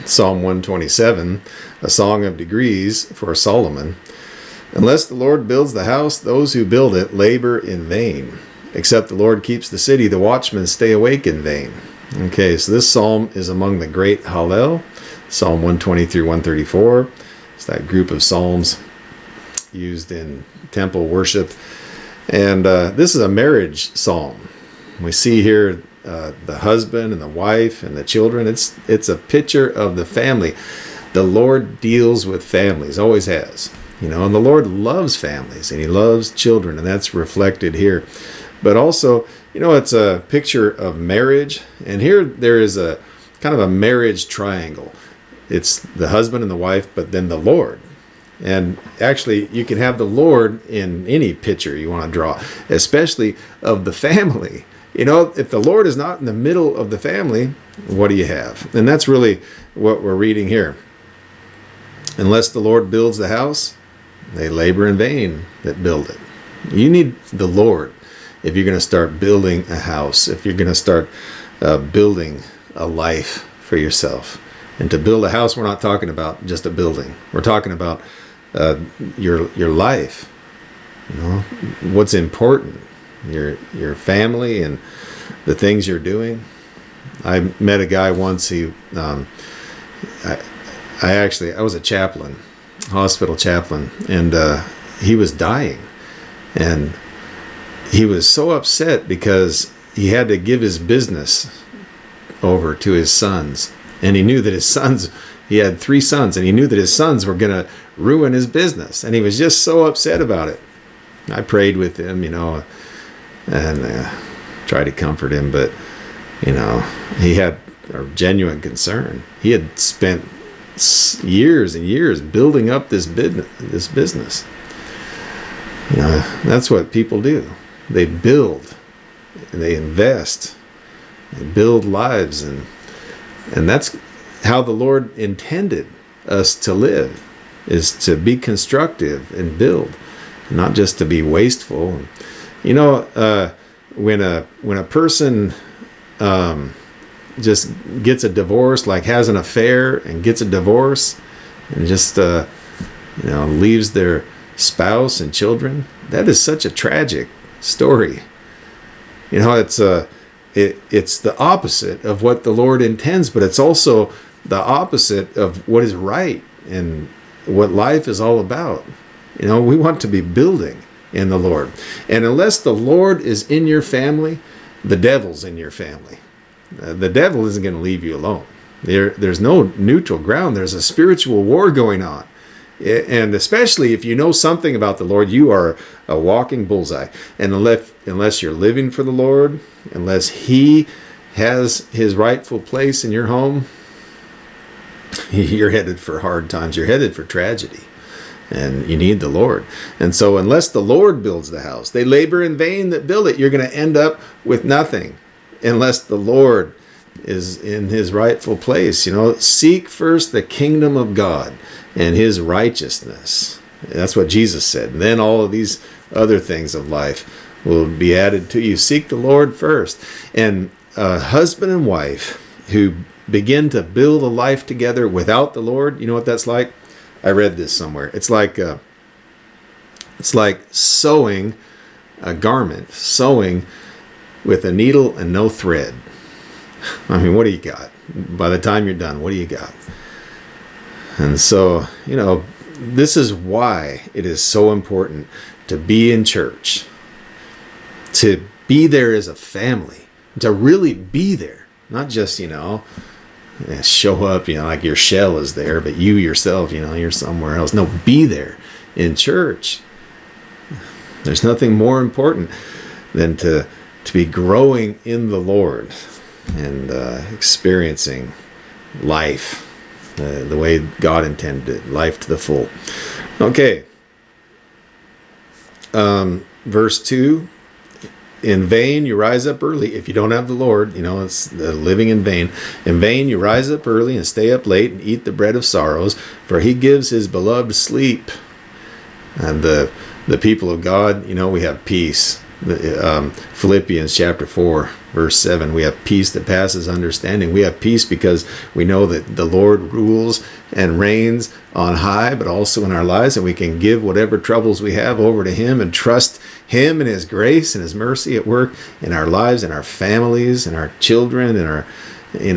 Psalm 127, a song of degrees for Solomon. Unless the Lord builds the house, those who build it labor in vain. Except the Lord keeps the city, the watchmen stay awake in vain. Okay, so this psalm is among the great Hallel, Psalm 120 through 134. It's that group of psalms used in temple worship. And this is a marriage psalm. We see here the husband and the wife and the children. It's a picture of the family. The Lord deals with families, always has. And the Lord loves families, and he loves children, and that's reflected here. But also, it's a picture of marriage, and here there is a kind of a marriage triangle. It's the husband and the wife, but then the Lord. And actually, you can have the Lord in any picture you want to draw, especially of the family. If the Lord is not in the middle of the family, what do you have? And that's really what we're reading here. Unless the Lord builds the house, they labor in vain that build it. You need the Lord if you're going to start building a house, if you're going to start building a life for yourself. And to build a house, we're not talking about just a building. We're talking about your life. What's important, your family and the things you're doing. I met a guy once. I was a chaplain, hospital chaplain, and he was dying, and he was so upset because he had to give his business over to his sons, and he knew that he had 3 sons, and he knew that his sons were going to ruin his business, and he was just so upset about it. I prayed with him, and tried to comfort him, but he had a genuine concern. He had spent years and years building up this business. That's what people do. They build and they invest, they build lives, and that's how the Lord intended us to live, is to be constructive and build, not just to be wasteful. When a person just gets a divorce, like has an affair and gets a divorce, and just leaves their spouse and children, that is such a tragic story. It's the opposite of what the Lord intends, but it's also the opposite of what is right and what life is all about. We want to be building in the Lord. And unless the Lord is in your family, the devil's in your family. The devil isn't going to leave you alone. There's no neutral ground. There's a spiritual war going on. And especially if you know something about the Lord, you are a walking bullseye. And unless you're living for the Lord, unless he has his rightful place in your home, you're headed for hard times. You're headed for tragedy. And you need the Lord. And so unless the Lord builds the house, they labor in vain that build it. You're going to end up with nothing unless the Lord is in his rightful place. Seek first the kingdom of God and his righteousness. That's what Jesus said. And then all of these other things of life will be added to you. Seek the Lord first. And a husband and wife who begin to build a life together without the Lord, you know what that's like? I read this somewhere. It's like sewing a garment, sewing with a needle and no thread. What do you got? By the time you're done, what do you got? And so, this is why it is so important to be in church, to be there as a family, to really be there, not just, show up, like your shell is there, but you yourself, you're somewhere else. No, be there in church. There's nothing more important than to be growing in the Lord and experiencing life the way God intended it, life to the full. Okay. Verse 2. In vain you rise up early. If you don't have the Lord, it's living in vain. In vain you rise up early and stay up late and eat the bread of sorrows, for he gives his beloved sleep. And the people of God, we have peace. Philippians chapter 4 Verse 7, we have peace that passes understanding. We have peace because we know that the Lord rules and reigns on high, but also in our lives, and we can give whatever troubles we have over to Him and trust Him and His grace and His mercy at work in our lives, in our families, in our children, in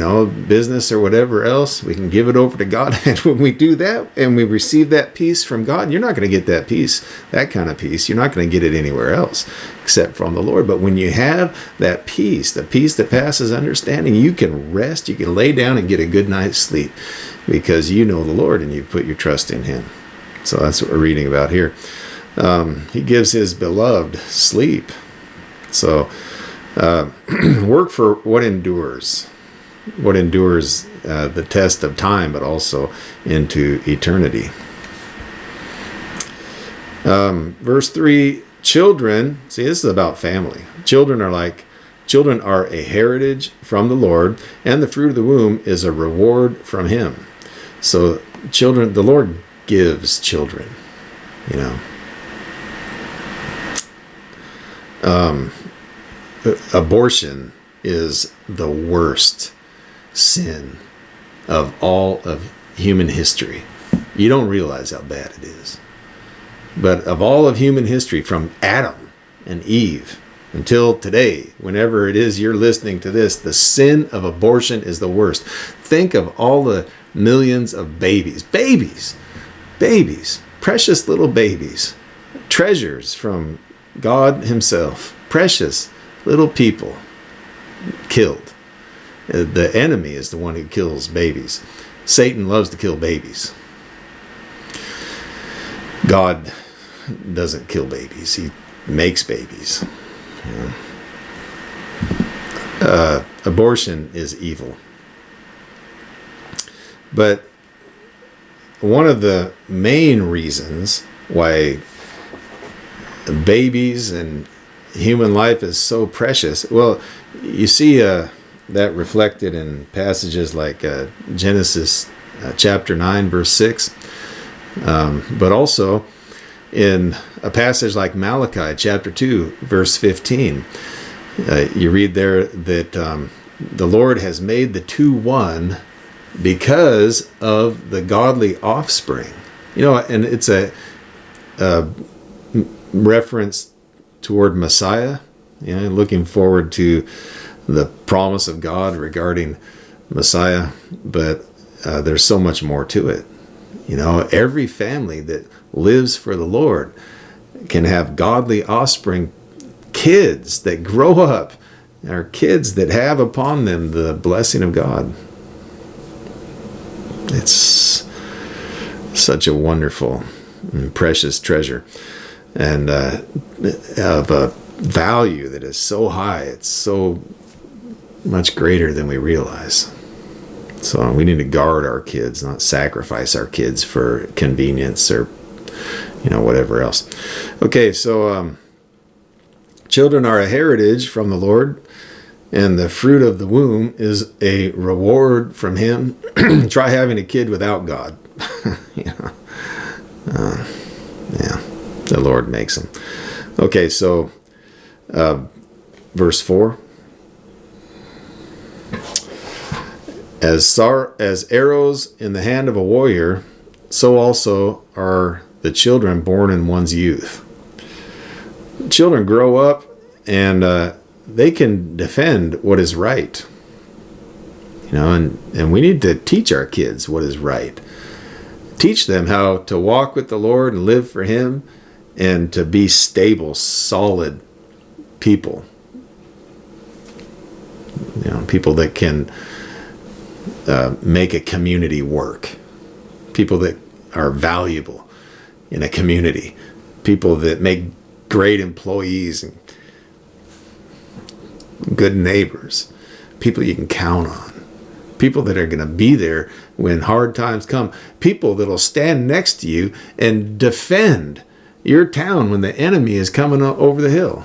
our business or whatever else. We can give it over to God. And when we do that and we receive that peace from God, you're not going to get that peace, that kind of peace. You're not going to get it anywhere else except from the Lord. But when you have that peace, the peace that passes understanding, you can rest, you can lay down and get a good night's sleep because you know the Lord and you put your trust in Him. So that's what we're reading about here. He gives His beloved sleep. So work for what endures. What endures the test of time, but also into eternity. Verse 3, children, see, this is about family. Children are a heritage from the Lord, and the fruit of the womb is a reward from Him. So children, the Lord gives children, abortion is the worst sin of all of human history. You don't realize how bad it is. But of all of human history, from Adam and Eve until today, whenever it is you're listening to this, the sin of abortion is the worst. Think of all the millions of babies, precious little babies, treasures from God Himself, precious little people killed. The enemy is the one who kills babies. Satan loves to kill babies. God doesn't kill babies. He makes babies. Abortion is evil. But one of the main reasons why babies and human life is so precious, well, you see that reflected in passages like Genesis chapter 9, verse 6, but also in a passage like Malachi chapter 2, verse 15. You read there that the Lord has made the two one because of the godly offspring. And it's a reference toward Messiah, looking forward to the promise of God regarding Messiah, but there's so much more to it. Every family that lives for the Lord can have godly offspring, kids that grow up, or kids that have upon them the blessing of God. It's such a wonderful and precious treasure, and of a value that is so high. It's so much greater than we realize. So we need to guard our kids, not sacrifice our kids for convenience or whatever else. Okay, so children are a heritage from the Lord, and the fruit of the womb is a reward from Him. Try having a kid without God. The Lord makes them. Okay, so verse 4. As arrows in the hand of a warrior, so also are the children born in one's youth. Children grow up and they can defend what is right. And we need to teach our kids what is right. Teach them how to walk with the Lord and live for Him and to be stable, solid people. People that can make a community work. People that are valuable in a community. People that make great employees and good neighbors. People you can count on. People that are going to be there when hard times come. People that will stand next to you and defend your town when the enemy is coming over the hill.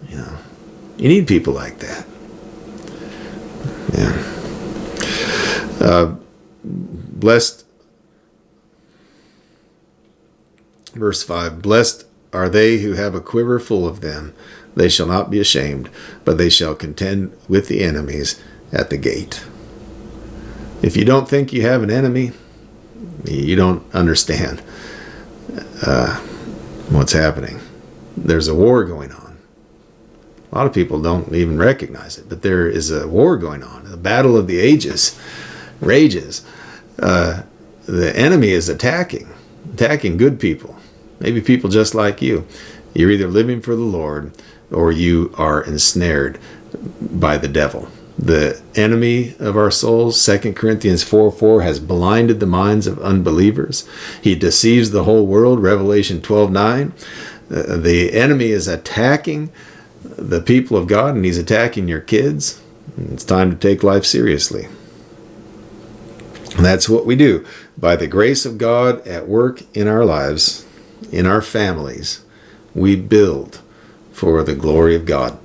You need people like that. Blessed, verse 5, blessed are they who have a quiver full of them, They shall not be ashamed, but they shall contend with the enemies at the gate. If you don't think you have an enemy, you don't understand what's happening. There's a war going on. A lot of people don't even recognize it, but there is a war going on. The battle of the ages rages. The enemy is attacking good people, maybe people just like you. You're either living for the Lord or you are ensnared by the devil. The enemy of our souls, 2 Corinthians 4:4, has blinded the minds of unbelievers. He deceives the whole world, Revelation 12:9. The enemy is attacking the people of God, and he's attacking your kids. It's time to take life seriously. And that's what we do. By the grace of God at work in our lives, in our families, we build for the glory of God.